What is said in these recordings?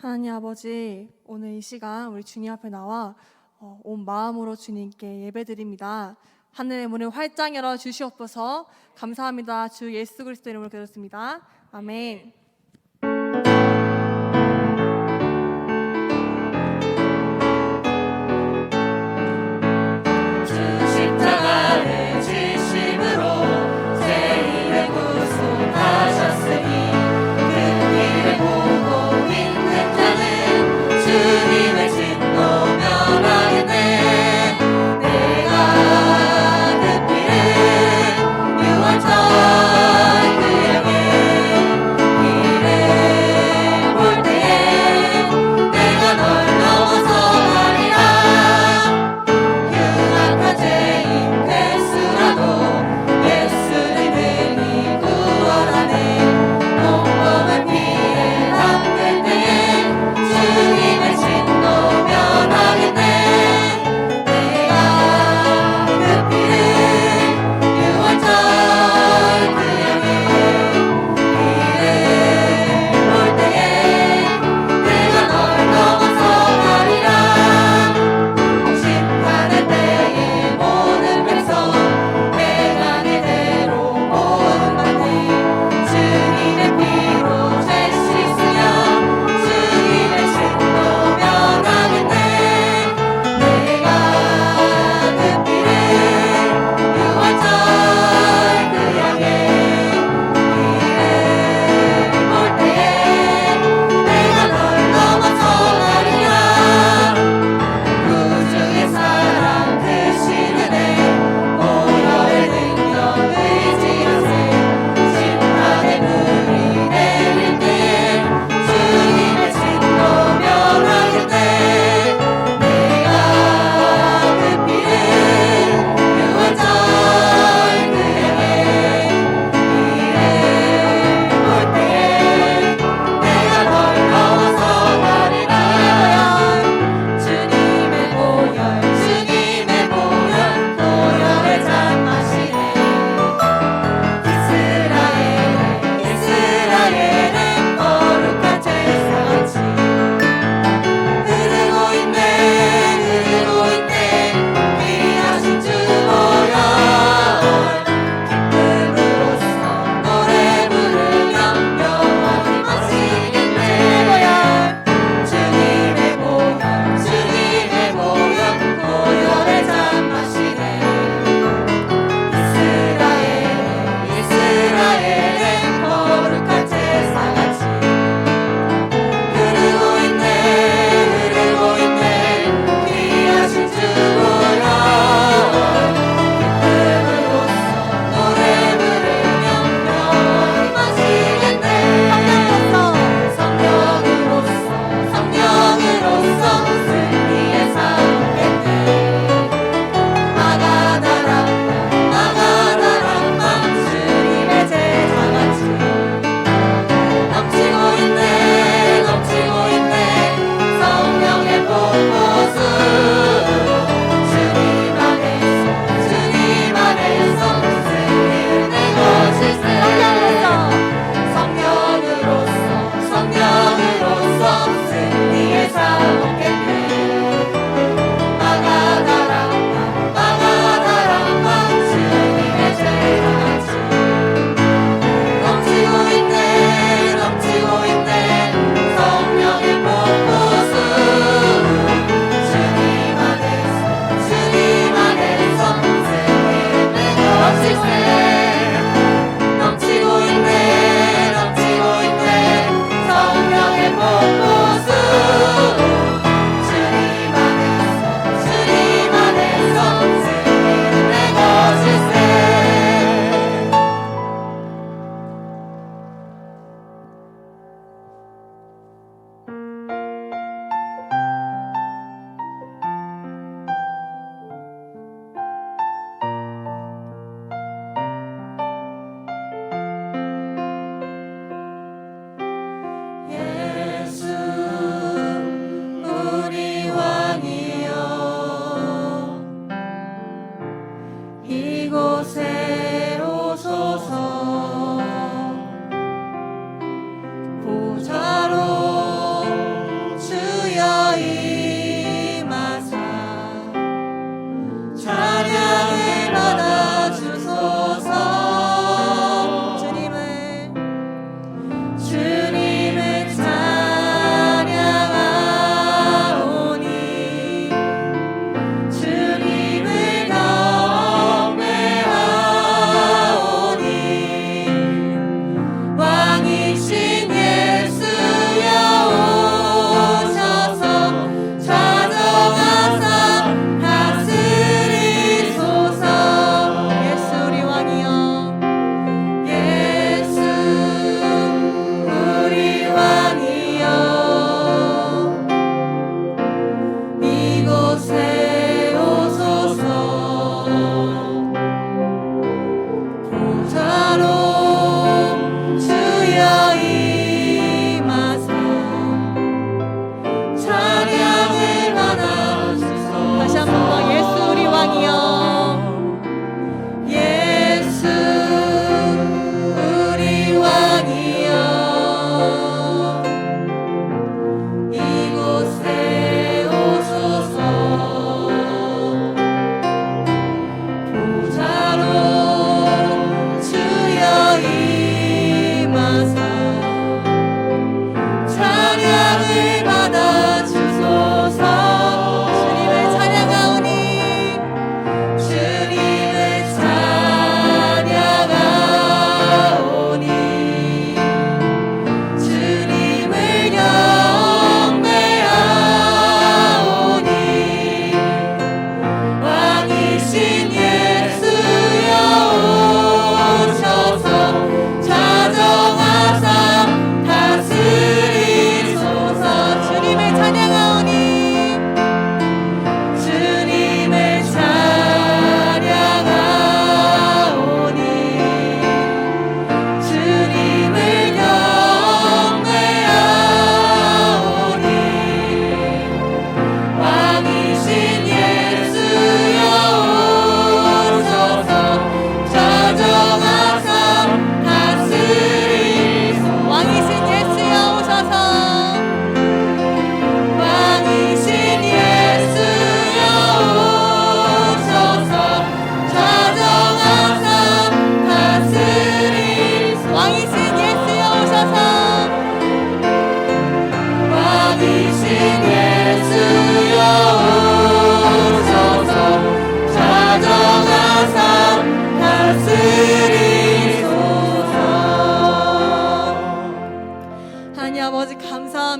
하나님 아버지, 오늘 이 시간 우리 주님 앞에 나와 온 마음으로 주님께 예배드립니다. 하늘의 문을 활짝 열어 주시옵소서. 감사합니다. 주 예수 그리스도 이름으로 기도했습니다. 아멘. 십자가를 지심으로 죄인을 구속하셨으니 그 길을 보고 믿는 자는 주님을 진노 면하겠네. 내가 그 피를 유월절 그 양을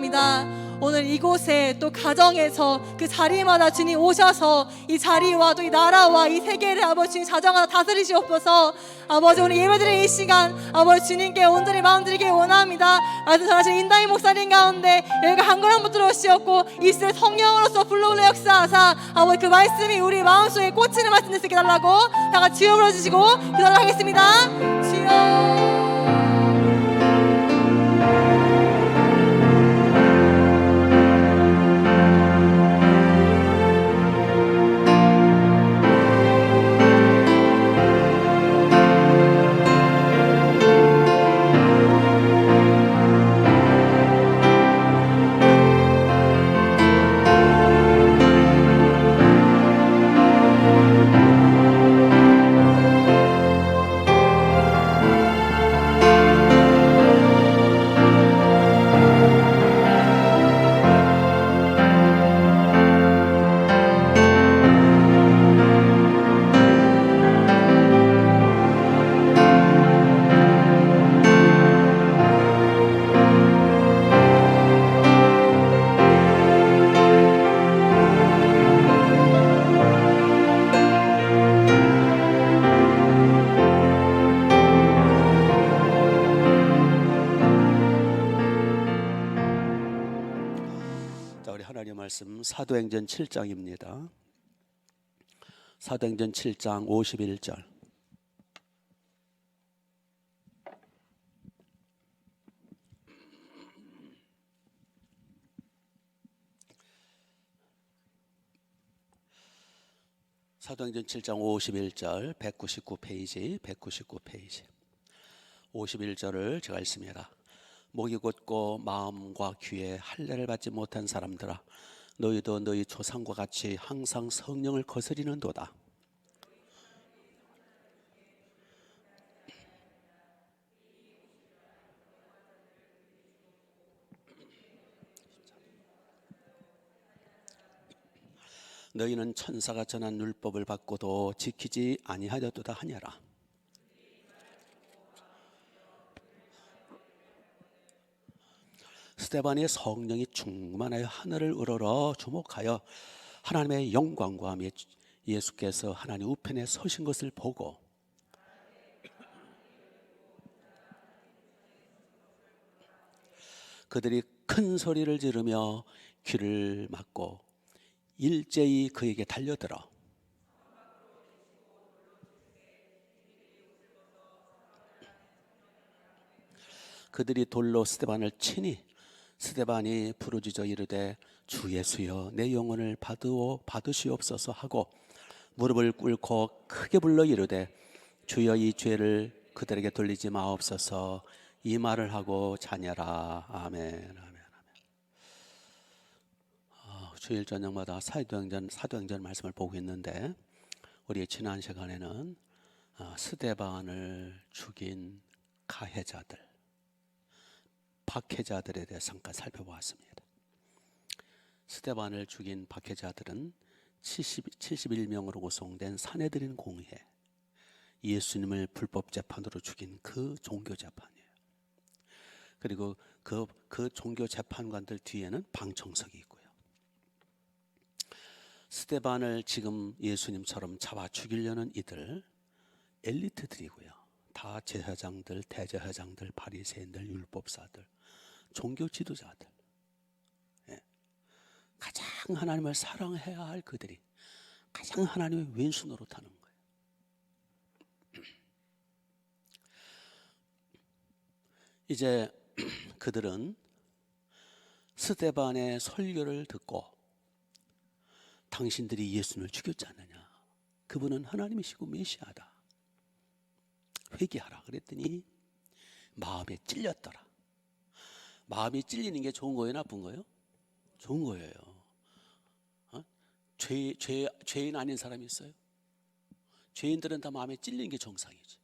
원합니다. 오늘 이곳에 또 가정에서 그 자리마다 주님 오셔서 이 자리와 또 이 나라와 이 세계를 아버지 주님 자정하여 다스리시옵소서. 아버지 오늘 예배드리는 이 시간 아버지 주님께 온전히 마음 드리길 원합니다. 말씀 전하신 인다희 목사님 가운데 여기가 한 걸 한번 들어오시었고 이 시대 성령으로서 불러올려 역사하사 아버지 그 말씀이 우리 마음속에 꽂히는 말씀 되게 달라고 다 같이 주여 불러주시고 기도하도록 하겠습니다. 주여. 하나님 말씀 사도행전 7장입니다. 사도행전 7장 51절. 사도행전 7장 51절 199페이지 51절을 제가 읽습니다. 목이 곧고 마음과 귀에 할례를 받지 못한 사람들아 너희도 너희 조상과 같이 항상 성령을 거스리는도다. 너희는 천사가 전한 율법을 받고도 지키지 아니하려도다 하냐라. 스데반의 성령이 충만하여 하늘을 우러러 주목하여 하나님의 영광과 함께 예수께서 하나님 우편에 서신 것을 보고 그들이 큰 소리를 지르며 귀를 막고 일제히 그에게 달려들어 그들이 돌로 스데반을 치니 스데반이 부르짖어 이르되 주 예수여 내 영혼을 받으시옵소서 하고 무릎을 꿇고 크게 불러 이르되 주여 이 죄를 그들에게 돌리지 마옵소서 이 말을 하고 자녀라. 아멘. 주일 저녁마다 사도행전 말씀을 보고 있는데 우리 지난 시간에는 스데반을 죽인 가해자들 박해자들에 대해서 잠깐 살펴보았습니다. 스데반을 죽인 박해자들은 71명으로 구성된 사내들인 공회, 예수님을 불법 재판으로 죽인 그 종교 재판이에요. 그리고 그 종교 재판관들 뒤에는 방청석이 있고요. 스데반을 지금 예수님처럼 잡아 죽이려는 이들 엘리트들이고요. 다 제사장들, 대제사장들, 바리새인들, 율법사들, 종교 지도자들, 가장 하나님을 사랑해야 할 그들이 가장 하나님의 왼수 노릇하는 거예요. 이제 그들은 스데반의 설교를 듣고 당신들이 예수님을 죽였지 않느냐, 그분은 하나님이시고 메시아다, 회개하라 그랬더니 마음에 찔렸더라. 마음이 찔리는 게 좋은 거예요, 나쁜 거예요? 좋은 거예요. 죄인 아닌 사람이 있어요? 죄인들은 다 마음에 찔리는 게 정상이지.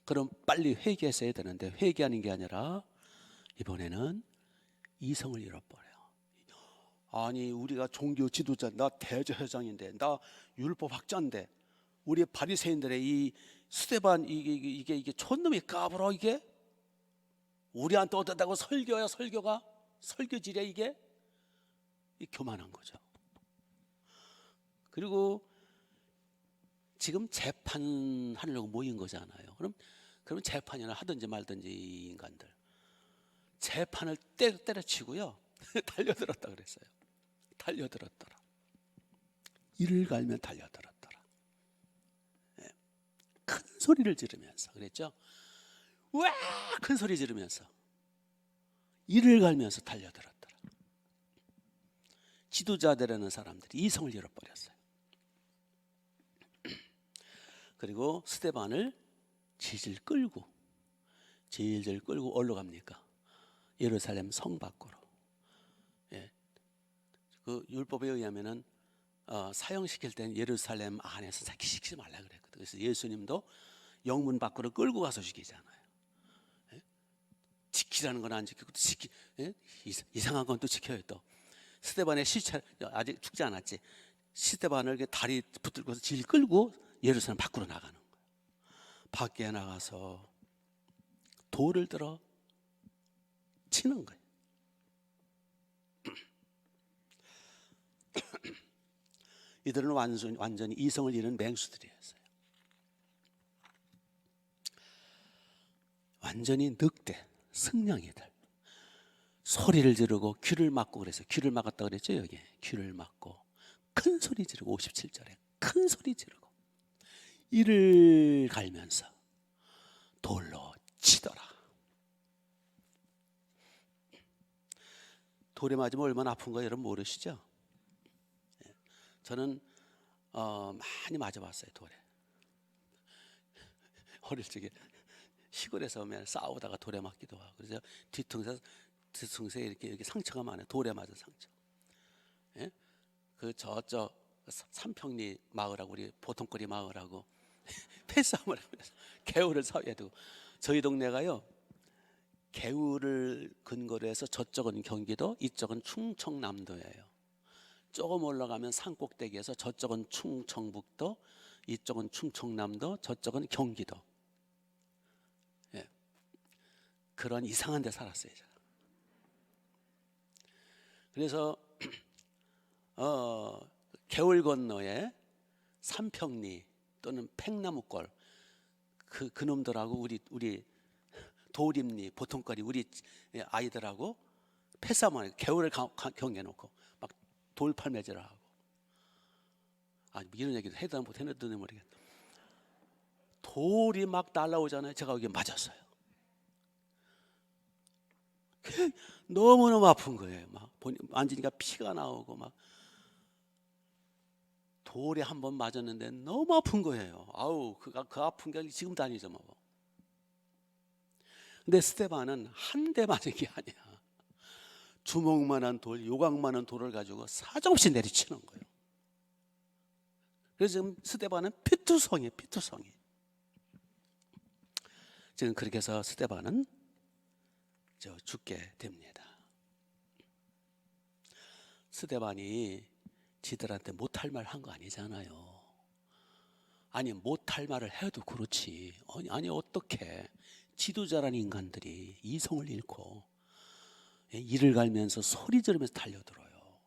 그럼 빨리 회개했어야 되는데 회개하는 게 아니라 이번에는 이성을 잃어버려요. 아니 우리가 종교 지도자, 나 대제사장인데, 나 율법학자인데, 우리 바리새인들의 이 스데반 이게 촌놈이 까불어, 이게 우리한테 어떠다고 설교야 설교가? 설교질이야 이게? 이 교만한 거죠. 그리고 지금 재판하려고 모인 거잖아요. 그럼 재판이나 하든지 말든지 이 인간들 재판을 때려치고요 달려들었다 그랬어요. 달려들었더라. 이를 갈면 달려들었더라. 예. 큰 소리를 지르면서 그랬죠. 와! 큰 소리 지르면서 이를 갈면서 달려들었더라. 지도자들이라는 사람들이 이성을 잃어버렸어요. 그리고 스데반을 질질 끌고 어디로 갑니까? 예루살렘 성 밖으로. 예. 그 율법에 의하면은 사형시킬 때는 예루살렘 안에서 시키지 말라 그랬거든요. 그래서 예수님도 영문 밖으로 끌고 가서 죽이잖아요. 예? 지키라는 건 안 지키고 예? 이상한 건 또 지켜요. 또 스데반의 시체 아직 죽지 않았지. 스데반을 다리 붙들고서 질 끌고 예루살렘 밖으로 나가는 거예요. 밖에 나가서 돌을 들어 치는 거예요. 이들은 완전히 이성을 잃은 맹수들이었어요. 완전히 늑대, 승냥이들. 소리를 지르고 귀를 막고 그래서 귀를 막았다 그랬죠. 여기 귀를 막고 큰 소리 지르고 57절에 큰 소리 지르고 이를 갈면서 돌로 치더라. 돌에 맞으면 얼마나 아픈 거 여러분 모르시죠? 저는 많이 맞아봤어요. 돌에. 어릴 적에 시골에서 오면 싸우다가 돌에 맞기도 하고 그래서 뒤통수에 이렇게 상처가 많아요. 돌에 맞은 상처. 예? 그 저쪽 삼평리 마을하고 우리 보통거리 마을하고 패싸움을 하면서 개울을 사이에 두고 저희 동네가요 개울을 근거로 해서 저쪽은 경기도 이쪽은 충청남도예요. 조금 올라가면 산꼭대기에서 저쪽은 충청북도 이쪽은 충청남도 저쪽은 경기도. 예. 그런 이상한 데 살았어요 제가. 그래서 개울 건너에 삼평리 또는 팽나무골 그놈들하고 우리 도림리 보통거리 우리 아이들하고 패싸움을 개울을 경계놓고 막 돌팔매질을 하고 이런 얘기도 해도 못했는지 모르겠다. 돌이 막 날라오잖아요. 제가 여기 맞았어요. 너무너무 아픈 거예요. 막 만지니까 피가 나오고 막 돌에 한 번 맞았는데 너무 아픈 거예요. 아우 그 아픈 게 지금도 아니죠 뭐. 근데 스데반은 한 대 맞은 게 아니야. 주먹만한 돌, 요강만한 돌을 가지고 사정없이 내리치는 거예요. 그래서 지금 스데반은 피투성이에요. 피투성이. 지금 그렇게 해서 스데반은 죽게 됩니다. 스데반이 지들한테 못할 말 한 거 아니잖아요. 아니 못할 말을 해도 그렇지. 아니 어떻게 지도자라는 인간들이 이성을 잃고 이를 갈면서 소리 지르면서 달려들어요.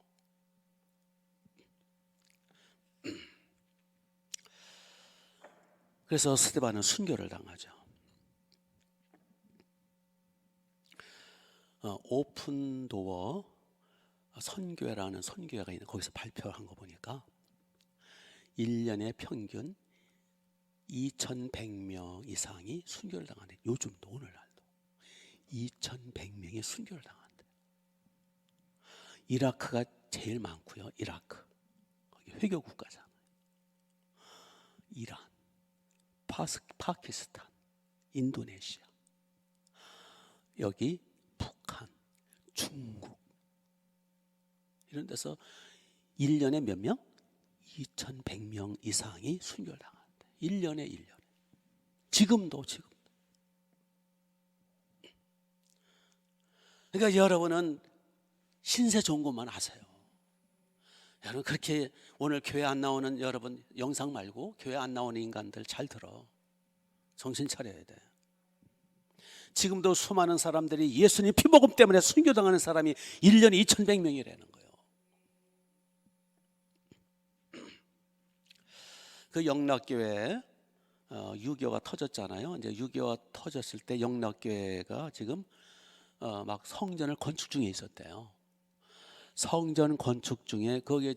그래서 스데반은 순교를 당하죠. 오픈도어 선교회라는 선교회가 있는 거기서 발표한 거 보니까 1년에 평균 2,100명 이상이 순교를 당하네. 요즘도 오늘날도 2,100명이 순교를 당한대. 이라크가 제일 많고요. 이라크 거기 회교 국가잖아요. 이란, 파키스탄, 인도네시아, 여기 북한, 중국 이런 데서 1년에 몇 명? 2,100명 이상이 순교를 당한대. 1년에. 지금도. 그러니까 여러분은 신세 좋은 것만 아세요. 여러분 그렇게 오늘 교회 안 나오는 여러분 영상 말고 교회 안 나오는 인간들 잘 들어. 정신 차려야 돼. 지금도 수많은 사람들이 예수님 피복음 때문에 순교당하는 사람이 1년에 2,100명이라는 거예요. 그 영락교회 6.25가 터졌잖아요. 이제 6.25가 터졌을 때 영락교회가 지금 막 성전을 건축 중에 있었대요. 성전 건축 중에 거기에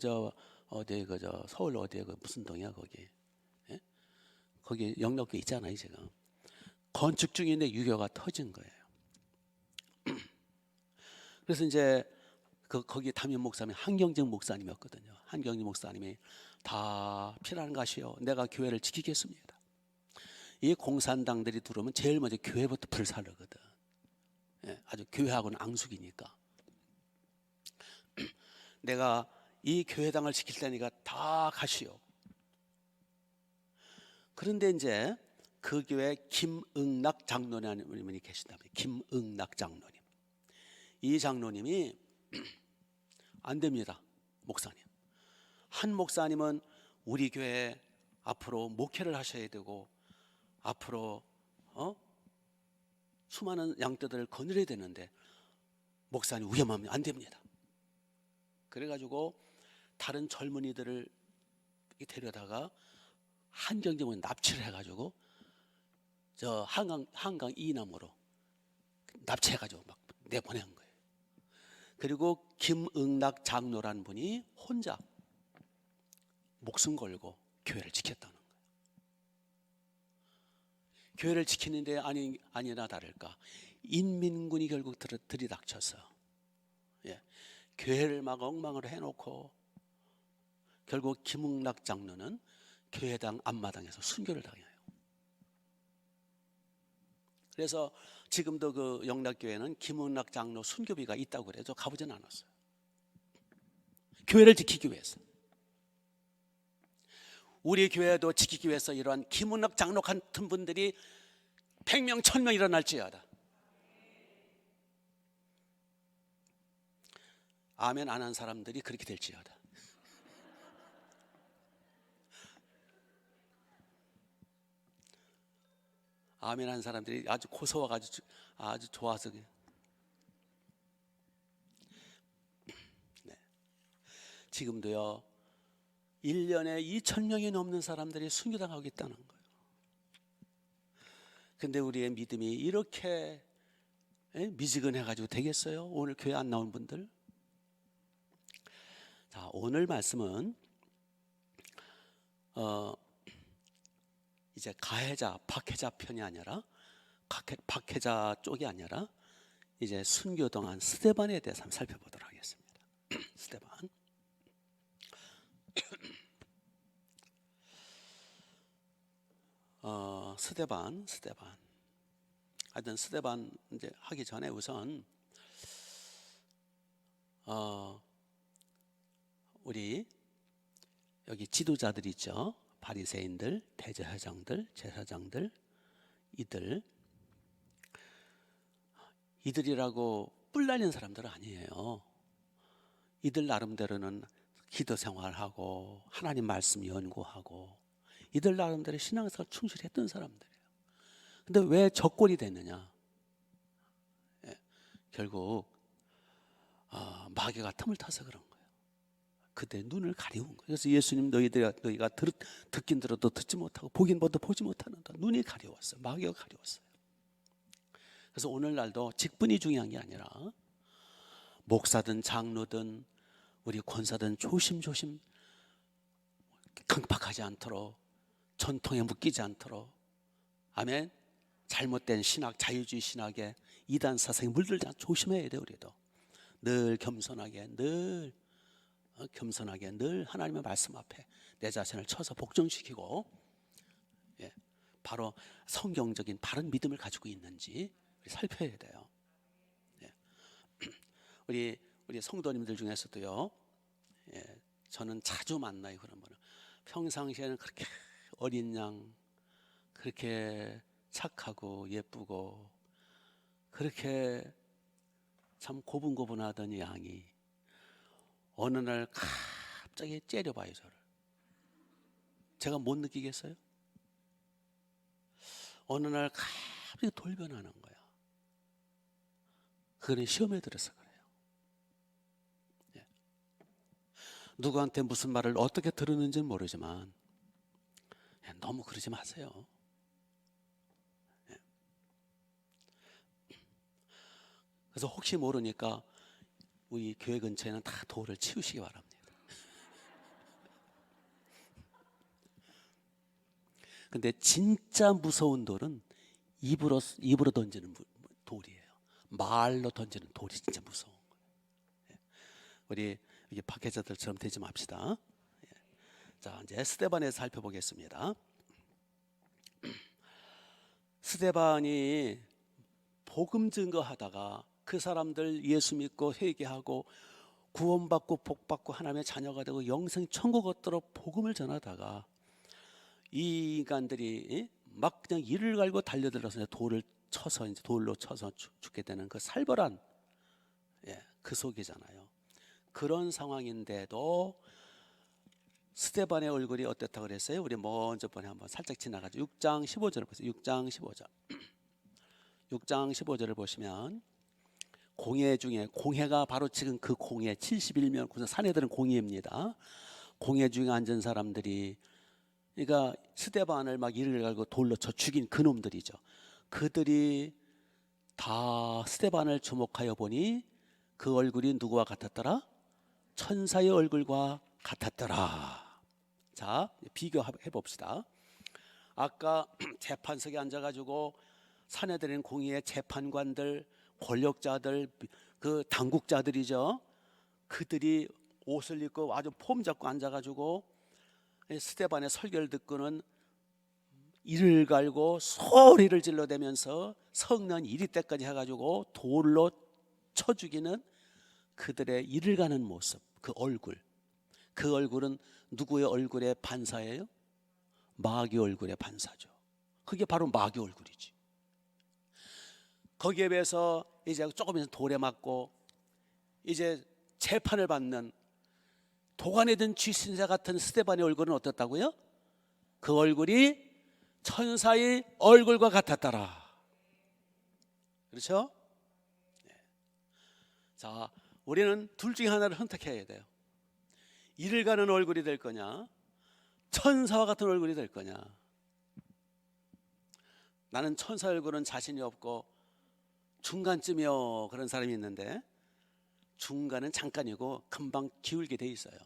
어디 서울 어디에 무슨 동이야 거기? 예? 거기 영락교회 있잖아요 지금. 건축 중인데 6.25가 터진 거예요. 그래서 이제 거기 담임 목사님이 한경직 목사님이었거든요. 한경직 목사님이 다 피난 가시오. 내가 교회를 지키겠습니다. 이 공산당들이 들어오면 제일 먼저 교회부터 불살르거든. 예, 아주 교회하고는 앙숙이니까. 내가 이 교회당을 지킬 테니까 다 가시오. 그런데 이제 그 교회 김응락 장로라는 분이 계신답니다. 김응락 장로님. 이 장로님이 안 됩니다. 목사님. 한 목사님은 우리 교회 앞으로 목회를 하셔야 되고 앞으로 수많은 양떼들을 거느려야 되는데 목사님 위험하면 안 됩니다. 그래가지고 다른 젊은이들을 데려다가 한경정은 납치를 해가지고 저 한강 이남으로 납치해가지고 막 내보낸 거예요. 그리고 김응락 장로라는 분이 혼자 목숨 걸고 교회를 지켰다는 거예요. 교회를 지키는데 아니나 다를까 인민군이 결국 들이닥쳐서 교회를 막 엉망으로 해놓고 결국 김응락 장로는 교회당 앞마당에서 순교를 당해요. 그래서 지금도 그 영락교회는 김응락 장로 순교비가 있다고 그래요. 저 가보진 않았어요. 교회를 지키기 위해서. 우리 교회도 지키기 위해서 이러한 김응락 장로 같은 분들이 100명, 1000명 일어날지어다. 아멘 안 한 사람들이 그렇게 될지어다. 아멘 한 사람들이 아주 고소와가지고 아주 좋아서. 네. 지금도요 1년에 2,000명이 넘는 사람들이 순교당하고 있다는 거예요. 근데 우리의 믿음이 이렇게 미지근해가지고 되겠어요? 오늘 교회 안 나온 분들? 자, 오늘 말씀은 이제 가해자, 박해자 편이 아니라 박해자 쪽이 아니라 이제 순교당한 스데반에 대해서 한번 살펴보도록 하겠습니다. 스데반. 스데반. 하여튼 스데반 이제 하기 전에 우선 우리 여기 지도자들 있죠. 바리새인들, 대제사장들, 제사장들, 이들이라고 뿔날리는 사람들은 아니에요. 이들 나름대로는 기도 생활하고 하나님 말씀 연구하고 이들 나름대로 신앙생활 충실했던 사람들이에요. 근데 왜 적골이 됐느냐? 결국 마귀가 틈을 타서 그런 거예요. 그때 눈을 가리운 거예요. 그래서 예수님 너희가 듣긴 들어도 듣지 못하고 보긴 봐도 보지 못하는다. 눈이 가려웠어요. 마귀가 가려웠어요. 그래서 오늘날도 직분이 중요한 게 아니라 목사든 장로든 우리 권사든 조심조심 강박하지 않도록 전통에 묶이지 않도록 아멘. 잘못된 신학, 자유주의 신학에 이단 사상에 물들지 않도록 조심해야 돼요. 우리도 늘 겸손하게 늘 하나님의 말씀 앞에 내 자신을 쳐서 복종시키고 바로 성경적인 바른 믿음을 가지고 있는지 살펴야 돼요. 우리 성도님들 중에서도요, 저는 자주 만나요. 그런 분을 평상시에는 그렇게 어린 양, 그렇게 착하고 예쁘고 그렇게 참 고분고분하던 양이 어느 날 갑자기 째려봐요. 저를. 제가 못 느끼겠어요? 어느 날 갑자기 돌변하는 거야. 그거는 시험에 들어서 그래요. 예. 누구한테 무슨 말을 어떻게 들었는지는 모르지만 너무 그러지 마세요. 예. 그래서 혹시 모르니까 우리 교회 근처에는 다 돌을 치우시기 바랍니다. 근데 진짜 무서운 돌은 입으로 던지는 돌이에요. 말로 던지는 돌이 진짜 무서운 거예요. 우리 이게 박해자들처럼 되지 맙시다. 자, 이제 스데반에서 살펴보겠습니다. 스데반이 복음 증거하다가 그 사람들 예수 믿고 회개하고 구원받고 복받고 하나님의 자녀가 되고 영생 천국 얻도록 복음을 전하다가 이 인간들이 막 그냥 이를 갈고 달려들어서 돌을 쳐서 이제 돌로 쳐서 죽게 되는 그 살벌한 그 속이잖아요. 그런 상황인데도 스데반의 얼굴이 어땠다 그랬어요? 우리 먼저 번에 한번 살짝 지나가죠. 6장 15절을 보세요. 6장 15절. 6장 15절을 보시면 공회 중에 공회가 바로 지금 그 공회 71명 사내들은 공회입니다. 공회 중에 앉은 사람들이 그러니까 스데반을 막 이를 갈고 돌로 쳐 죽인 그 놈들이죠. 그들이 다 스데반을 주목하여 보니 그 얼굴이 누구와 같았더라? 천사의 얼굴과 같았더라. 자, 비교해 봅시다. 아까 재판석에 앉아가지고 사내들인 공의의 재판관들, 권력자들, 그 당국자들이죠. 그들이 옷을 입고 아주 폼 잡고 앉아가지고 스데반의 설교를 듣고는 이를 갈고 소리를 질러대면서 성난 이리 때까지 해가지고 돌로 쳐 죽이는 그들의 이를 가는 모습, 그 얼굴. 그 얼굴은 누구의 얼굴의 반사예요? 마귀 얼굴의 반사죠. 그게 바로 마귀 얼굴이지. 거기에 비해서 이제 조금 있으면 돌에 맞고 이제 재판을 받는 도관에 든 쥐신자 같은 스데반의 얼굴은 어떻다고요? 그 얼굴이 천사의 얼굴과 같았더라. 그렇죠? 자, 우리는 둘 중에 하나를 선택해야 돼요. 이를 가는 얼굴이 될 거냐, 천사와 같은 얼굴이 될 거냐. 나는 천사 얼굴은 자신이 없고 중간쯤이요 그런 사람이 있는데 중간은 잠깐이고 금방 기울게 돼 있어요.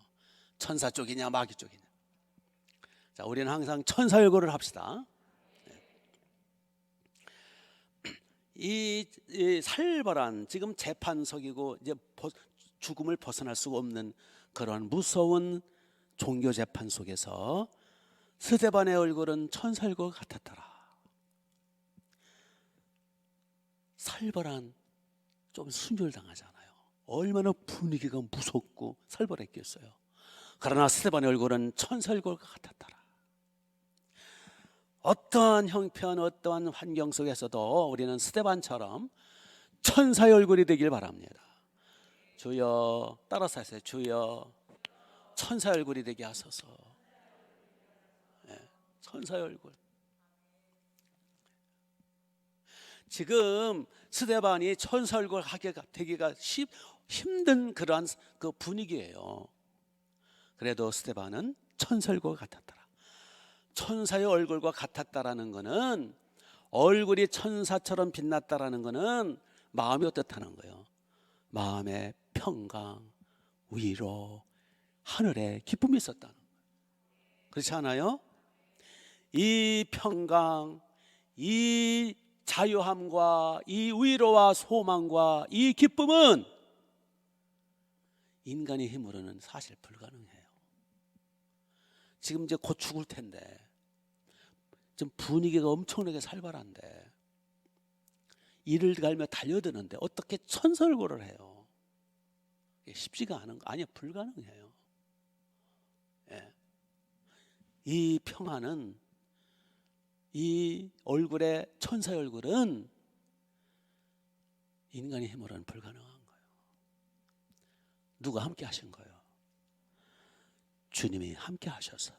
천사 쪽이냐 마귀 쪽이냐. 자, 우리는 항상 천사 얼굴을 합시다. 이 살벌한 지금 재판석이고 이제 죽음을 벗어날 수가 없는 그런 무서운 종교 재판 속에서 스데반의 얼굴은 천사 얼굴 같았더라. 살벌한, 좀 순결당하잖아요. 얼마나 분위기가 무섭고 살벌했겠어요. 그러나 스데반의 얼굴은 천사 얼굴과 같았더라. 어떠한 형편, 어떠한 환경 속에서도 우리는 스데반처럼 천사의 얼굴이 되길 바랍니다. 주여, 따라서 하세요. 주여, 천사의 얼굴이 되게 하소서. 천사의 얼굴. 지금 스데반이 천사 얼굴 되기가 힘든 그러한 그 분위기예요. 그래도 스데반은 천사 얼굴 같았더라. 천사의 얼굴과 같았다라는 것은, 얼굴이 천사처럼 빛났다라는 것은 마음이 어떻다는 거예요? 마음에 평강, 위로, 하늘에 기쁨이 있었다는 거예요. 그렇지 않아요? 이 평강, 이 자유함과 이 위로와 소망과 이 기쁨은 인간의 힘으로는 사실 불가능해요. 지금 이제 곧 죽을 텐데, 좀 분위기가 엄청나게 살벌한데, 이를 갈며 달려드는데 어떻게 천사 얼굴을 해요? 쉽지가 않은 거 아니야. 불가능해요. 이 평화는, 이 얼굴의 천사의 얼굴은 인간의 힘으로는 불가능한 거예요. 누가 함께 하신 거예요? 주님이 함께 하셔서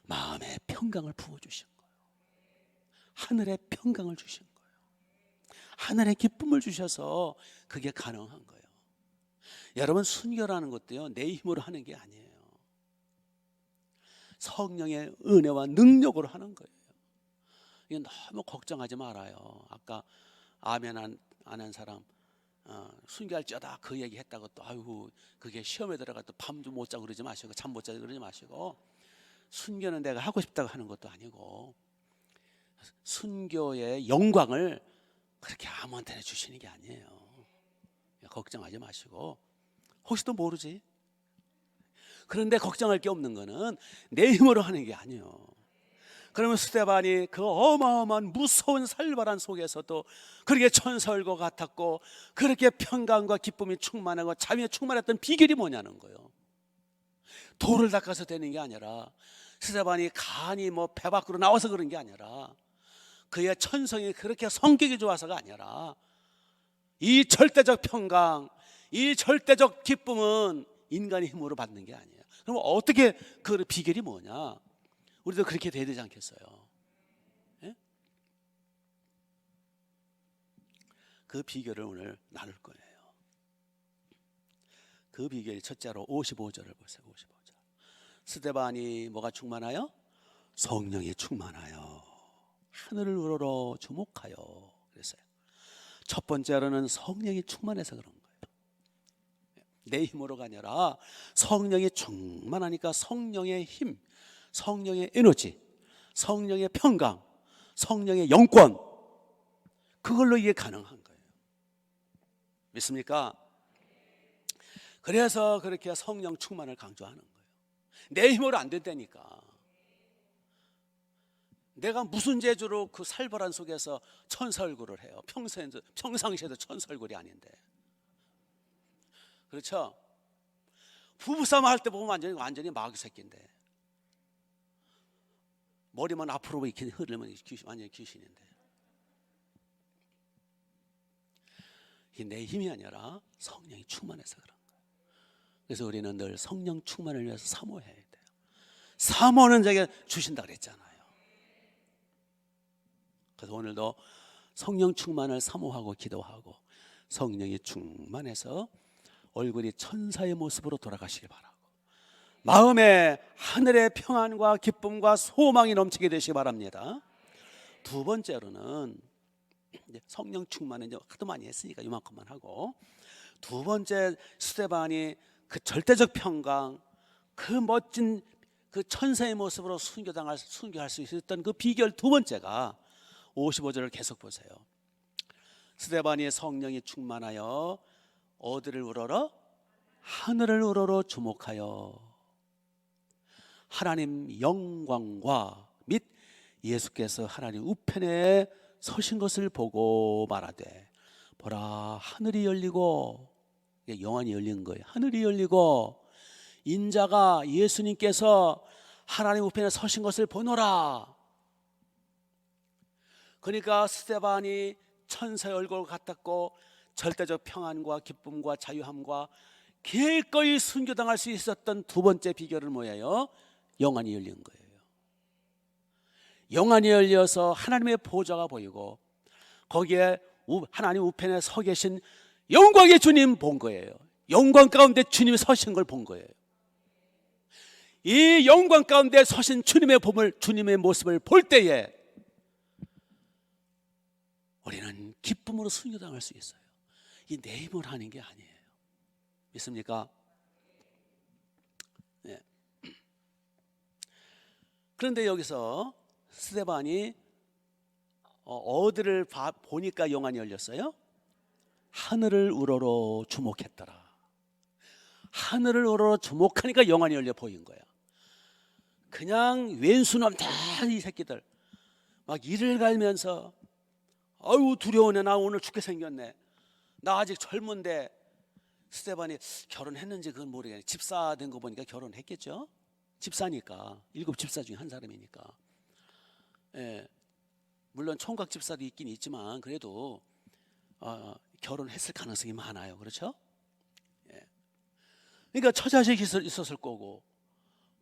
마음에 평강을 부어주신 거예요. 하늘에 평강을 주신 거예요. 하늘의 기쁨을 주셔서 그게 가능한 거예요. 여러분, 순교라는 것도요, 내 힘으로 하는 게 아니에요. 성령의 은혜와 능력으로 하는 거예요. 이게 너무 걱정하지 말아요. 아까 아멘 안 한 사람 순교할지어다 그 얘기 했다고 또 아이고 그게 시험에 들어가 또 밤도 못 자고 그러지 마시고 잠 못 자고 그러지 마시고, 순교는 내가 하고 싶다고 하는 것도 아니고 순교의 영광을 그렇게 아무한테나 주시는 게 아니에요. 걱정하지 마시고, 혹시 또 모르지? 그런데 걱정할 게 없는 거는 내 힘으로 하는 게 아니에요. 그러면 스데반이 그 어마어마한 무서운 살벌한 속에서도 그렇게 천사일과 같았고 그렇게 평강과 기쁨이 충만하고 자비에 충만했던 비결이 뭐냐는 거예요. 돌을 닦아서 되는 게 아니라, 스데반이 간이 뭐 배 밖으로 나와서 그런 게 아니라, 그의 천성이 그렇게 성격이 좋아서가 아니라, 이 절대적 평강, 이 절대적 기쁨은 인간의 힘으로 받는 게 아니에요. 그럼 어떻게 그 비결이 뭐냐? 우리도 그렇게 돼야 되지 않겠어요? 예? 그 비결을 오늘 나눌 거예요. 그 비결이 첫째로 55절을 보세요. 55절. 스데반이 뭐가 충만하여? 성령이 충만하여 하늘을 우러러 주목하여 그랬어요. 첫 번째로는 성령이 충만해서 그런 거예요. 내 힘으로가 아니라 성령이 충만하니까 성령의 힘, 성령의 에너지, 성령의 평강, 성령의 영권, 그걸로 이게 가능한 거예요. 믿습니까? 그래서 그렇게 성령 충만을 강조하는 거예요. 내 힘으로 안 된다니까. 내가 무슨 재주로 그 살벌한 속에서 천사 얼굴을 해요. 평상시에도 천사 얼굴이 아닌데. 그렇죠? 부부싸움 할 때 보면 완전히 마귀 새끼인데, 머리만 앞으로 이렇게 흐르면 완전히 귀신인데. 이게 내 힘이 아니라 성령이 충만해서 그런 거예요. 그래서 우리는 늘 성령 충만을 위해서 사모해야 돼요. 사모는 제가 주신다 그랬잖아요. 그래서 오늘도 성령 충만을 사모하고 기도하고 성령이 충만해서 얼굴이 천사의 모습으로 돌아가시기 바라고, 마음에 하늘의 평안과 기쁨과 소망이 넘치게 되시기 바랍니다. 두 번째로는, 성령 충만은 이제 하도 많이 했으니까 이만큼만 하고, 두 번째 스데반이 그 절대적 평강, 그 멋진 그 천사의 모습으로 순교할 수 있었던 그 비결 두 번째가 55절을 계속 보세요. 스데반이 성령이 충만하여 어디를 우러러? 하늘을 우러러 주목하여 하나님 영광과 및 예수께서 하나님 우편에 서신 것을 보고 말하되, 보라 하늘이 열리고, 영안이 열린 거예요. 하늘이 열리고 인자가 예수님께서 하나님 우편에 서신 것을 보노라. 그러니까 스데반이 천사의 얼굴 같았고 절대적 평안과 기쁨과 자유함과 기꺼이 순교당할 수 있었던 두 번째 비결은 뭐예요? 영안이 열린 거예요. 영안이 열려서 하나님의 보좌가 보이고 거기에 하나님 우편에 서 계신 영광의 주님 본 거예요. 영광 가운데 주님이 서신 걸 본 거예요. 이 영광 가운데 서신 주님의 모습을 볼 때에 우리는 기쁨으로 순교당할 수 있어요. 이 내 힘으로 하는 게 아니에요. 믿습니까? 네. 그런데 여기서 스데반이 어디를 보니까 영안이 열렸어요? 하늘을 우러러 주목했더라. 하늘을 우러러 주목하니까 영안이 열려 보인 거야. 그냥 왼수놈 다 이 새끼들 막 이를 갈면서 아유 두려우네, 나 오늘 죽게 생겼네, 나 아직 젊은데. 스데반이 결혼했는지 그건 모르겠네. 집사 된 거 보니까 결혼했겠죠. 집사니까, 7 집사 중에 한 사람이니까. 예, 물론 총각 집사도 있긴 있지만 그래도 결혼했을 가능성이 많아요. 그렇죠? 예. 그러니까 처자식이 있었을 거고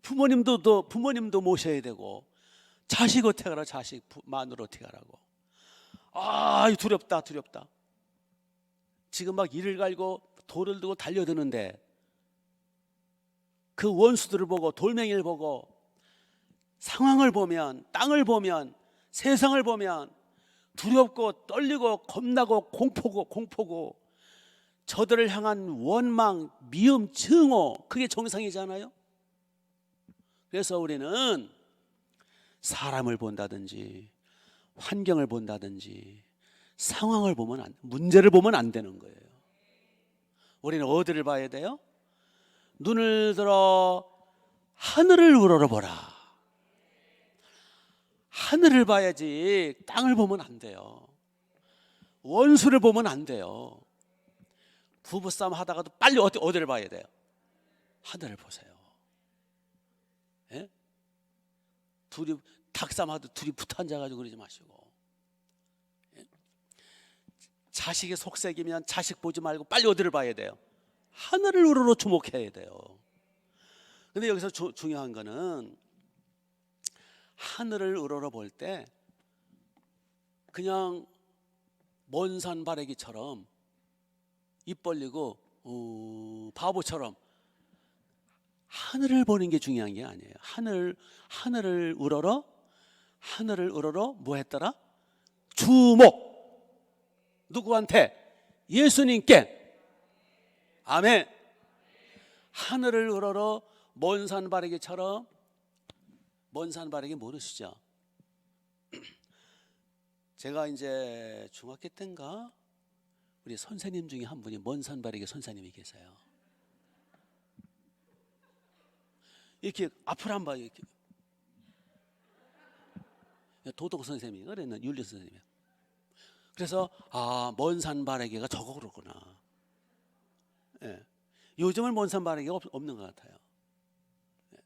부모님도 모셔야 되고 자식 어떻게 하라, 자식 마누라 어떻게 하라고. 아 두렵다. 지금 막 이를 갈고 돌을 두고 달려드는데 그 원수들을 보고 돌멩이를 보고 상황을 보면, 땅을 보면, 세상을 보면 두렵고 떨리고 겁나고 공포고 저들을 향한 원망, 미움, 증오, 그게 정상이잖아요. 그래서 우리는 사람을 본다든지 환경을 본다든지 상황을 보면 문제를 보면 안 되는 거예요. 우리는 어디를 봐야 돼요? 눈을 들어 하늘을 우러러보라. 하늘을 봐야지 땅을 보면 안 돼요. 원수를 보면 안 돼요. 부부싸움 하다가도 빨리 어디를 봐야 돼요? 하늘을 보세요. 예? 둘이 닭싸움 하도 둘이 붙어 앉아가지고 그러지 마시고, 예? 자식의 속색이면 자식 보지 말고 빨리 어디를 봐야 돼요? 하늘을 우러러 주목해야 돼요. 근데 여기서 중요한 거는 하늘을 우러러 볼 때 그냥 먼 산 바라기처럼 입 벌리고 바보처럼 하늘을 보는 게 중요한 게 아니에요. 하늘을 우러러 뭐 했더라? 주목. 누구한테? 예수님께. 아멘. 하늘을 우러러 먼 산 바라기처럼. 먼 산 바라기 모르시죠? 제가 이제 중학교 때인가 우리 선생님 중에 한 분이 먼 산 바라기 선생님이 계세요. 이렇게 앞을 안 봐요. 이렇게. 도덕 선생님이 그랬나 윤리 선생님이. 그래서 먼 산 바라기가 저거 그러구나. 예. 요즘은 먼 산 바라기가 없는 것 같아요. 예.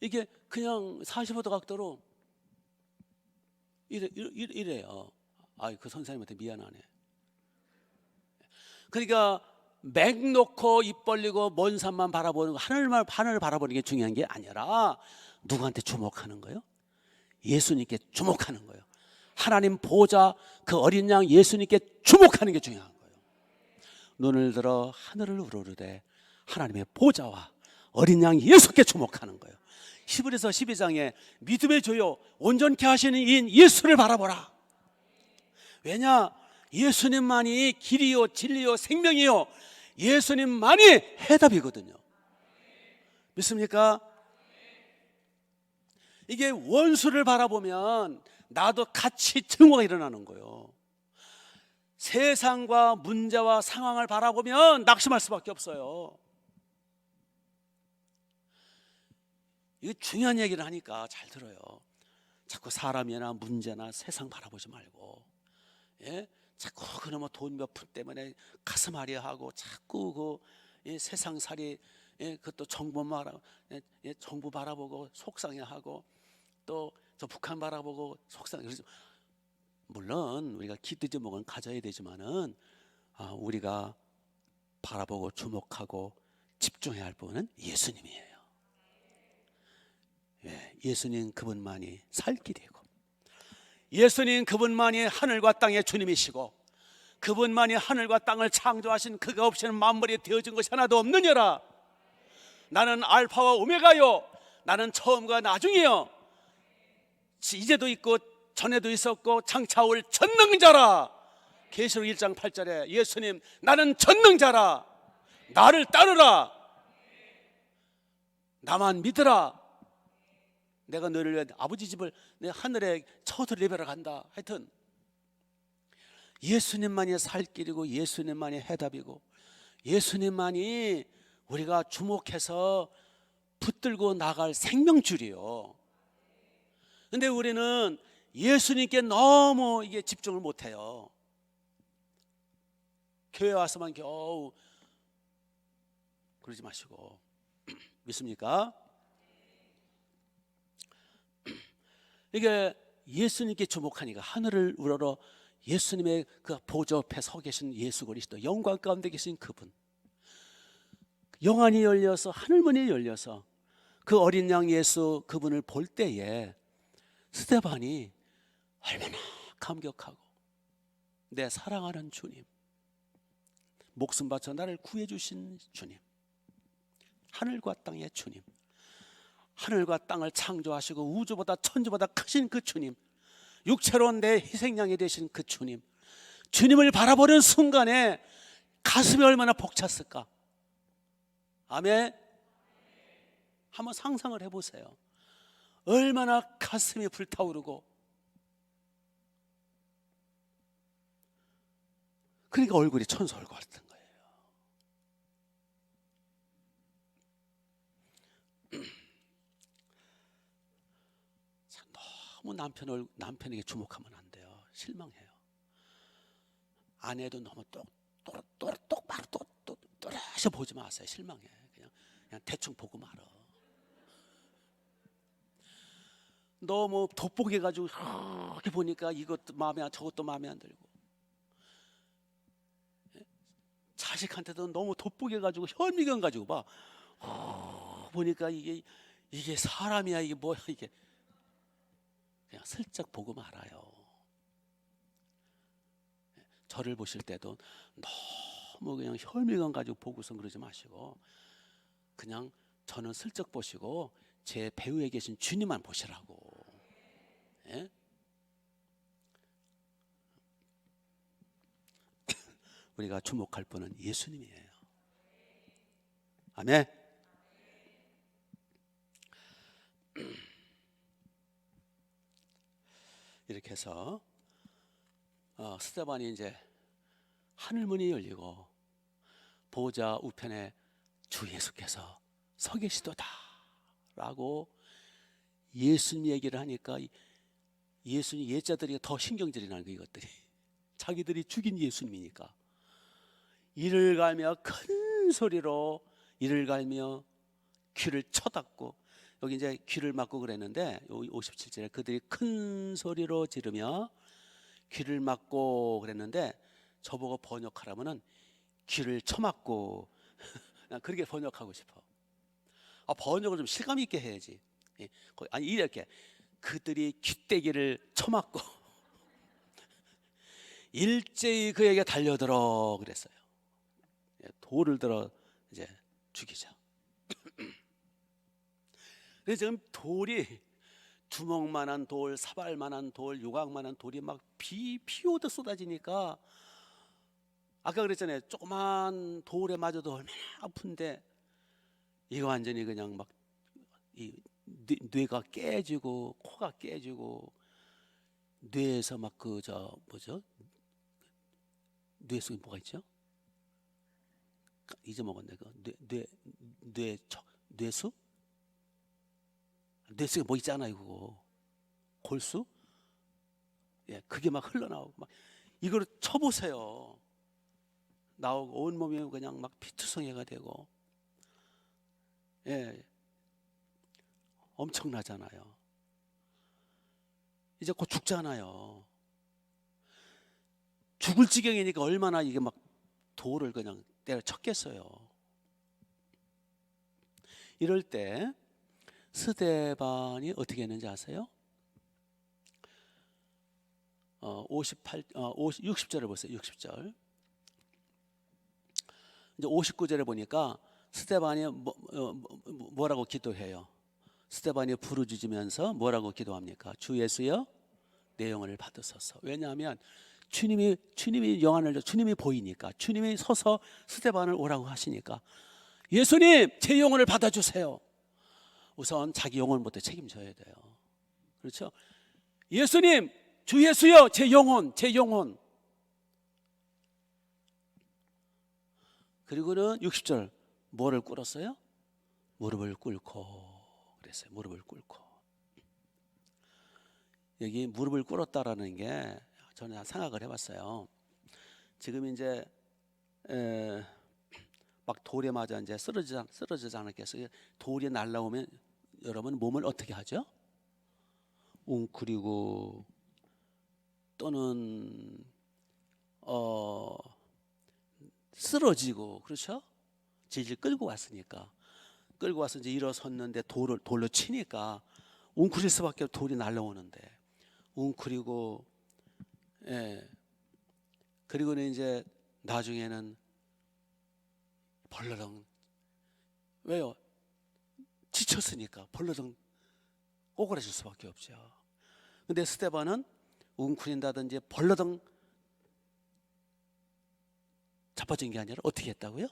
이게 그냥 45도 각도로 이래요. 그 선생님한테 미안하네. 그러니까 맥 놓고 입 벌리고 먼 산만 바라보는 거, 하늘을 바라보는 게 중요한 게 아니라 누구한테 주목하는 거예요? 예수님께 주목하는 거예요. 하나님 보좌 그 어린 양 예수님께 주목하는 게 중요한 거예요. 눈을 들어 하늘을 우러르되 하나님의 보좌와 어린 양 예수께 주목하는 거예요. 히브리서 12장에 믿음의 조요 온전케 하시는 이인 예수를 바라보라. 왜냐? 예수님만이 길이요 진리요 생명이요 예수님만이 해답이거든요. 믿습니까? 이게 원수를 바라보면 나도 같이 증오가 일어나는 거예요. 세상과 문제와 상황을 바라보면 낙심할 수밖에 없어요. 이거 중요한 얘기를 하니까 잘 들어요. 자꾸 사람이나 문제나 세상 바라보지 말고, 예? 자꾸 그놈의 돈 몇 푼 때문에 가슴 아리하고 자꾸 세상살이, 예? 그것도 정부 바라보고 속상해하고 또 저 북한 바라보고 속상해. 물론 우리가 기도 제목은 가져야 되지만은 우리가 바라보고 주목하고 집중해야 할 분은 예수님이에요. 예, 예수님 그분만이 살 길이고, 예수님 그분만이 하늘과 땅의 주님이시고, 그분만이 하늘과 땅을 창조하신 그가 없이는 만물이 되어진 것이 하나도 없느니라. 나는 알파와 오메가요, 나는 처음과 나중이요, 이제도 있고 전에도 있었고 장차 올 전능자라. 계시록 1장 8절에 예수님 나는 전능자라. 나를 따르라. 나만 믿으라. 내가 너를 위해 아버지 집을 내 하늘에 처소를 예배하러 간다. 하여튼 예수님만이 살 길이고 예수님만이 해답이고 예수님만이 우리가 주목해서 붙들고 나갈 생명줄이요. 근데 우리는 예수님께 너무 이게 집중을 못해요. 교회 와서만 겨우 그러지 마시고 믿습니까? 이게 예수님께 주목하니까 하늘을 우러러 예수님의 그 보좌 앞에 서 계신 예수 그리스도 영광 가운데 계신 그분, 영안이 열려서 하늘문이 열려서 그 어린 양 예수 그분을 볼 때에 스데반이 얼마나 감격하고 내 사랑하는 주님, 목숨 바쳐 나를 구해 주신 주님, 하늘과 땅의 주님, 하늘과 땅을 창조하시고 우주보다 천주보다 크신 그 주님, 육체로 내 희생양이 되신 그 주님, 주님을 바라보는 순간에 가슴이 얼마나 벅찼을까. 아멘. 한번 상상을 해보세요. 얼마나 가슴이 불타오르고. 그러니까 얼굴이 천사 얼굴 같은 거예요. 너무 남편에게 주목하면 안 돼요. 실망해요. 아내도 너무 똑바로 또렷이 보지 마세요. 실망해. 그냥 대충 보고 말어. 너무 돋보게 가지고 이렇게 보니까 이것도 마음에 안, 저것도 마음에 안 들고. 자식한테도 너무 돋보게 가지고 현미경 가지고 봐. 보니까 이게 사람이야, 이게 뭐야, 이게. 그냥 슬쩍 보고 말아요. 저를 보실 때도 너무 그냥 혈미감 가지고 보고서 그러지 마시고, 그냥 저는 슬쩍 보시고 제 배후에 계신 주님만 보시라고. 예? 우리가 주목할 분은 예수님이에요. 아멘. 이렇게 해서 스데반이 이제 하늘문이 열리고 보좌 우편에 주 예수께서 서 계시도다 라고 예수님 얘기를 하니까 예수님 예자들이 더 신경질이 나는 거예요. 이것들이 자기들이 죽인 예수님이니까 이를 갈며 큰 소리로 이를 갈며 귀를 쳐닫고, 여기 이제 귀를 막고 그랬는데 57절에 그들이 큰 소리로 지르며 귀를 막고 그랬는데, 저보고 번역하라면은 귀를 쳐막고 난 그렇게 번역하고 싶어. 번역을 좀 실감 있게 해야지. 아니 이렇게 그들이 귀때기를 쳐막고 일제히 그에게 달려들어 그랬어요. 돌을 들어 이제 죽이자. 그래서 지금 돌이 주먹만한 돌, 사발만한 돌, 요각만한 돌이 막 비 오듯 쏟아지니까, 아까 그랬잖아요. 조그만 돌에 맞아도 얼마나 아픈데 이거 완전히 그냥 막 이 뇌가 깨지고 코가 깨지고 뇌에서 막 그 뭐죠? 뇌 속에 뭐가 있죠? 잊어먹었네. 그 뇌수? 뇌 속에 뭐 있잖아요. 그거 골수? 예, 그게 막 흘러나오고 막 이걸 쳐보세요. 나오고 온 몸이 그냥 막 피투성이가 되고, 예, 엄청나잖아요. 이제 곧 죽잖아요. 죽을 지경이니까 얼마나 이게 막 돌을 그냥 때려쳤겠어요. 이럴 때 스데반이 어떻게 했는지 아세요? 60절을 보세요. 60절. 이제 59절에 보니까 스데반이 뭐라고 기도해요? 스데반이 부르짖으면서 뭐라고 기도합니까? 주 예수여 내 영혼을 받으소서. 왜냐하면 주님이 영안을 주님이 보이니까, 주님이 서서 스데반을 오라고 하시니까, 예수님 제 영혼을 받아주세요. 우선 자기 영혼부터 책임져야 돼요. 그렇죠? 예수님 주 예수여 제 영혼. 그리고는 60절 뭐를 꿇었어요? 무릎을 꿇고 그랬어요. 무릎을 꿇고. 여기 무릎을 꿇었다라는 게 저는 생각을 해봤어요. 지금 이제 막 돌에 맞아 이제 쓰러지지 않았겠어요? 돌이 날라오면 여러분 몸을 어떻게 하죠? 웅크리고 또는 쓰러지고, 그렇죠? 질질 끌고 왔으니까, 끌고 와서 이제 일어섰는데 돌로 치니까 웅크릴 수밖에 없고, 돌이 날라오는데 웅크리고, 예. 그리고는 이제 나중에는 벌러덩. 왜요? 지쳤으니까 벌러덩 오그라질 수밖에 없죠. 근데 스데반은 웅크린다든지 벌러덩 자빠진 게 아니라 어떻게 했다고요?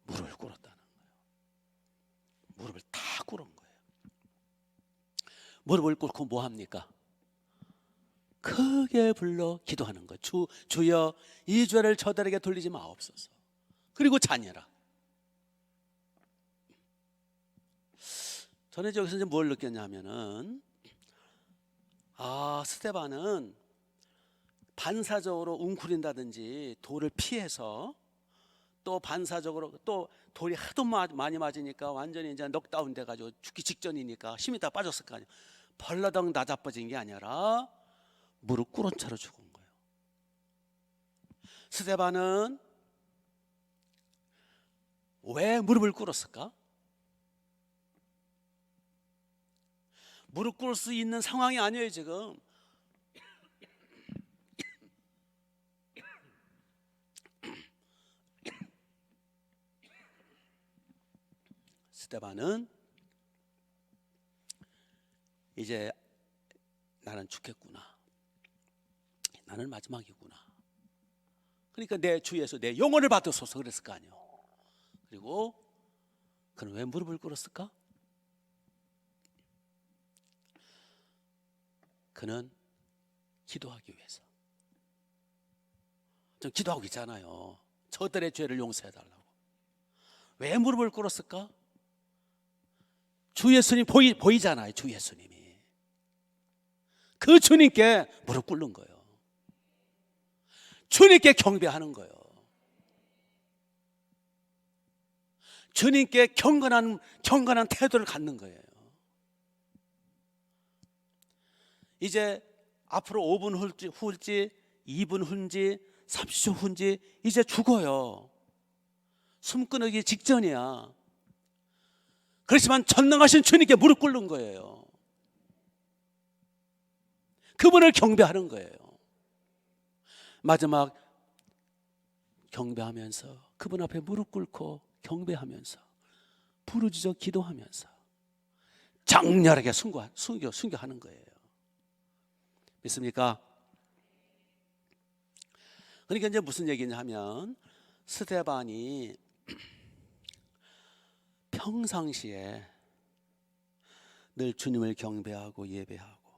무릎을 꿇었다는 거예요. 무릎을 다 꿇은 거예요. 무릎을 꿇고 뭐 합니까? 크게 불러 기도하는 거예요. 주여 이 죄를 저들에게 돌리지 마옵소서. 그리고 자녀라. 저는 여기서 이제 뭘 느꼈냐면은, 스데반은 반사적으로 웅크린다든지 돌을 피해서, 또 반사적으로 또 돌이 하도 많이 맞으니까 완전히 이제 넉다운 돼가지고 죽기 직전이니까 힘이 다 빠졌을 거 아니에요. 벌러덩 다 자빠진 게 아니라 무릎 꿇은 채로 죽은 거예요. 스데반은 왜 무릎을 꿇었을까? 무릎 꿇을 수 있는 상황이 아니에요 지금. 스데반은 이제 나는 죽겠구나, 나는 마지막이구나, 그러니까 내 주 예수 내 영혼을 받으소서 그랬을 거 아니에요. 그리고 그는 왜 무릎을 꿇었을까? 그는 기도하기 위해서. 좀 기도하고 있잖아요. 저들의 죄를 용서해 달라고. 왜 무릎을 꿇었을까? 주 예수님 보이잖아요. 주 예수님이 그 주님께 무릎 꿇는 거예요. 주님께 경배하는 거예요. 주님께 경건한 태도를 갖는 거예요. 이제 앞으로 5분 후일지 2분 후인지 30초 후인지 이제 죽어요. 숨 끊기 직전이야. 그렇지만 전능하신 주님께 무릎 꿇는 거예요. 그분을 경배하는 거예요. 마지막 경배하면서 그분 앞에 무릎 꿇고 경배하면서 부르짖어 기도하면서 장렬하게 순교하는 거예요. 믿습니까? 그러니까 이제 무슨 얘기냐 하면, 스데반이 평상시에 늘 주님을 경배하고 예배하고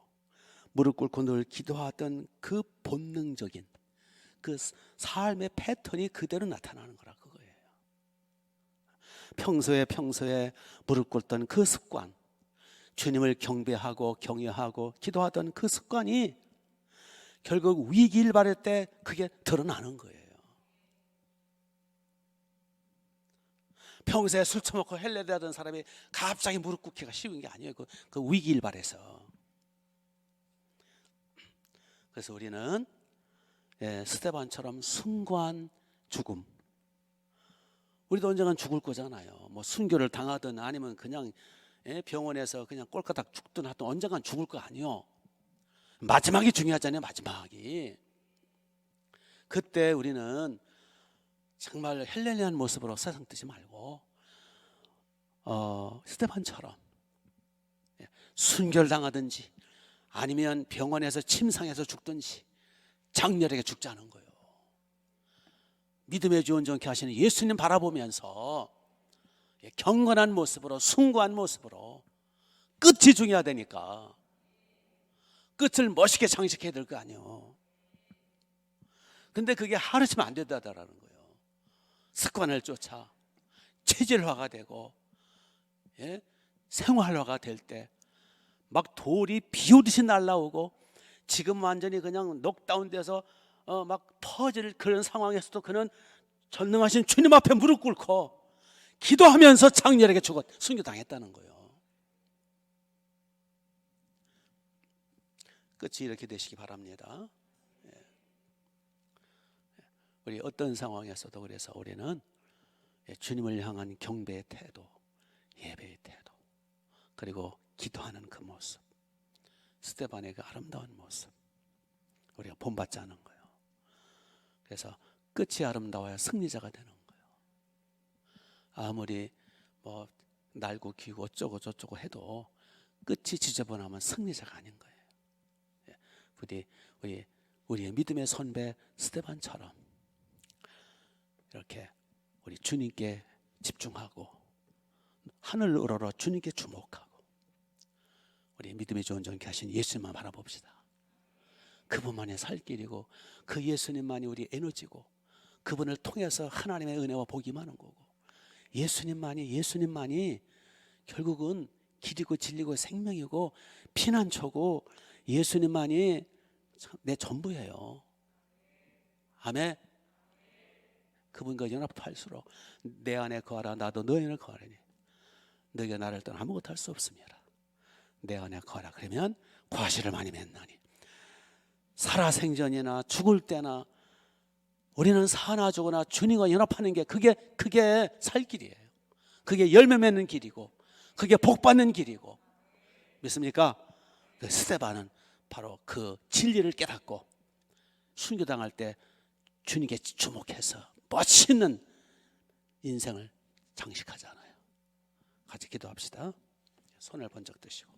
무릎 꿇고 늘 기도하던 그 본능적인 그 삶의 패턴이 그대로 나타나는 거라 그거예요. 평소에 무릎 꿇던 그 습관, 주님을 경배하고 경외하고 기도하던 그 습관이 결국 위기를 발할 때 그게 드러나는 거예요. 평소에 술 처먹고 헬레대하던 사람이 갑자기 무릎 꿇기가 쉬운 게 아니에요. 그 위기를 발해서. 그래서 우리는 스데반처럼 숭고한 죽음, 우리도 언젠간 죽을 거잖아요. 뭐 순교를 당하든 아니면 그냥 병원에서 그냥 꼴까닥 죽든 하여튼 언젠간 죽을 거 아니요. 마지막이 중요하잖아요. 마지막이. 그때 우리는 정말 헬렐레한 모습으로 세상 뜨지 말고 스데반처럼 순교를 당하든지 아니면 병원에서 침상에서 죽든지 장렬하게 죽자는 거예요. 믿음의 주 온전케 하시는 예수님 바라보면서 경건한 모습으로, 숭고한 모습으로. 끝이 중요하다니까. 끝을 멋있게 장식해야 될 거 아니에요. 근데 그게 하루치면 안 된다라는 거예요. 습관을 쫓아 체질화가 되고 생활화가 될 때 막 돌이 비 오듯이 날라오고, 지금 완전히 그냥 넉다운돼서 막 터질 그런 상황에서도 그는 전능하신 주님 앞에 무릎 꿇고 기도하면서 장렬하게 순교당했다는 거예요. 끝이 이렇게 되시기 바랍니다. 우리 어떤 상황에서도 그래서 우리는 주님을 향한 경배의 태도, 예배의 태도, 그리고 기도하는 그 모습, 스데반의 그 아름다운 모습, 우리가 본받자는 거예요. 그래서 끝이 아름다워야 승리자가 되는 거예요. 아무리 뭐 날고 기고 어쩌고 저쩌고 해도 끝이 지저분하면 승리자가 아닌 거예요. 우리의 믿음의 선배 스데반처럼 이렇게 우리 주님께 집중하고 하늘 우러러 주님께 주목하고 우리 믿음의 좋은 전케 하신 예수님만 바라봅시다. 그분만이 살 길이고 그 예수님만이 우리 에너지고 그분을 통해서 하나님의 은혜와 복이 많은 거고 예수님만이 결국은 길이고 진리고 생명이고 피난처고 예수님만이 내 전부예요. 아멘. 그분과 연합할수록 내 안에 거하라 나도 너희 안에 거하라니 너희가 나를 떠나 아무것도 할 수 없습니다. 내 안에 거하라 그러면 과실을 많이 맺나니 살아생전이나 죽을 때나 우리는 사나 죽으나 주님과 연합하는 게 그게 살 길이에요. 그게 열매 맺는 길이고 그게 복 받는 길이고 믿습니까? 그 스데반은 바로 그 진리를 깨닫고 순교당할 때 주님께 주목해서 멋있는 인생을 장식하잖아요. 같이 기도합시다. 손을 번쩍 드시고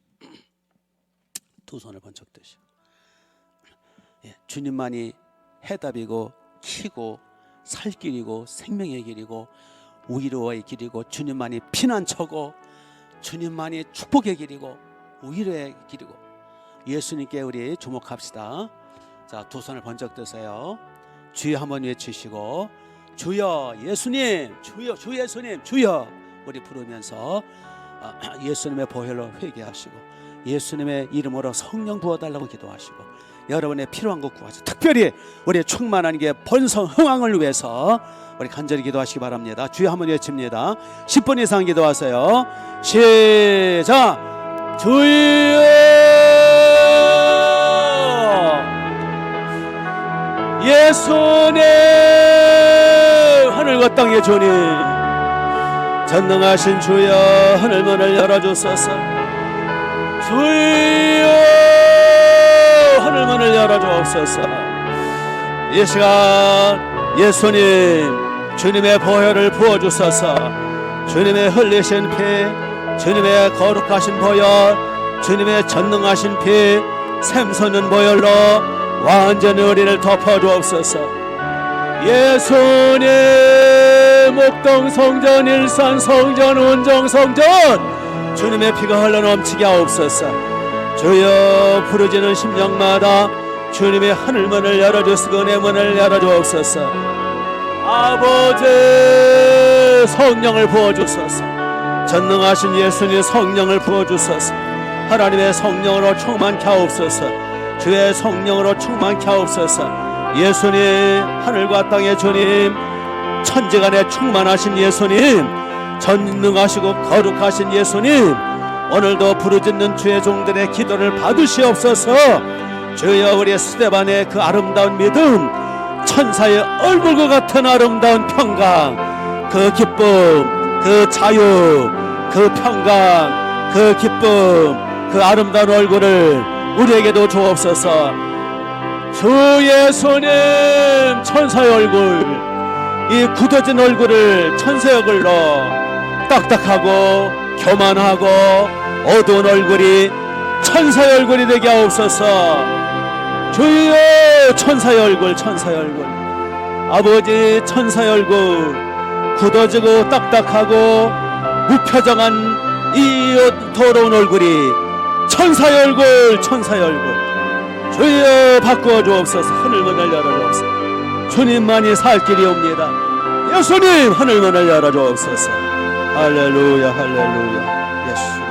두 손을 번쩍 드시고 주님만이 해답이고 키고 살 길이고 생명의 길이고 위로의 길이고 주님만이 피난처고 주님만이 축복의 길이고 위로의 길이고 예수님께 우리 주목합시다. 자, 두 손을 번쩍 드세요. 주여 한번 외치시고 주여 예수님 주여 주 예수님 주여 우리 부르면서 예수님의 보혈로 회개하시고 예수님의 이름으로 성령 부어달라고 기도하시고 여러분의 필요한 것 구하시고 특별히 우리의 충만한 게 번성 흥황을 위해서 우리 간절히 기도하시기 바랍니다. 주여 한번 외칩니다. 10분 이상 기도하세요. 시작. 주여 예수님 하늘과 땅의 주님 전능하신 주여 하늘문을 열어주소서. 주여 하늘문을 열어주옵소서. 이 시간 예수님 주님의 보혈을 부어주소서. 주님의 흘리신 피 주님의 거룩하신 보혈 주님의 전능하신 피 샘솟는 보혈로 완전히 우리를 덮어주옵소서. 예수님 목동 성전 일산 성전 운정 성전 주님의 피가 흘러넘치게 하옵소서. 주여 부르짖는 심령마다 주님의 하늘문을 열어주시고 은혜 문을 열어주옵소서. 아버지 성령을 부어주소서. 전능하신 예수님 성령을 부어주소서. 하나님의 성령으로 충만케 하옵소서. 주의 성령으로 충만케 하옵소서. 예수님 하늘과 땅의 주님 천지간에 충만하신 예수님 전능하시고 거룩하신 예수님 오늘도 부르짖는 주의 종들의 기도를 받으시옵소서. 주여 우리 스데반의 그 아름다운 믿음 천사의 얼굴과 같은 아름다운 평강 그 기쁨 그 자유 그 평강 그 기쁨 그 아름다운 얼굴을 우리에게도 주옵소서. 주 예수님 천사의 얼굴 이 굳어진 얼굴을 천사의 얼굴로 딱딱하고 교만하고 어두운 얼굴이 천사의 얼굴이 되게 하옵소서. 주여 천사의 얼굴 천사의 얼굴 아버지 천사의 얼굴 굳어지고 딱딱하고 무표정한 이 더러운 얼굴이 천사의 얼굴 천사의 얼굴 주여 바꾸어 주옵소서. 하늘문을 열어주옵소서. 주님만이 살 길이 옵니다. 예수님 하늘문을 열어주옵소서. 할렐루야 할렐루야 예수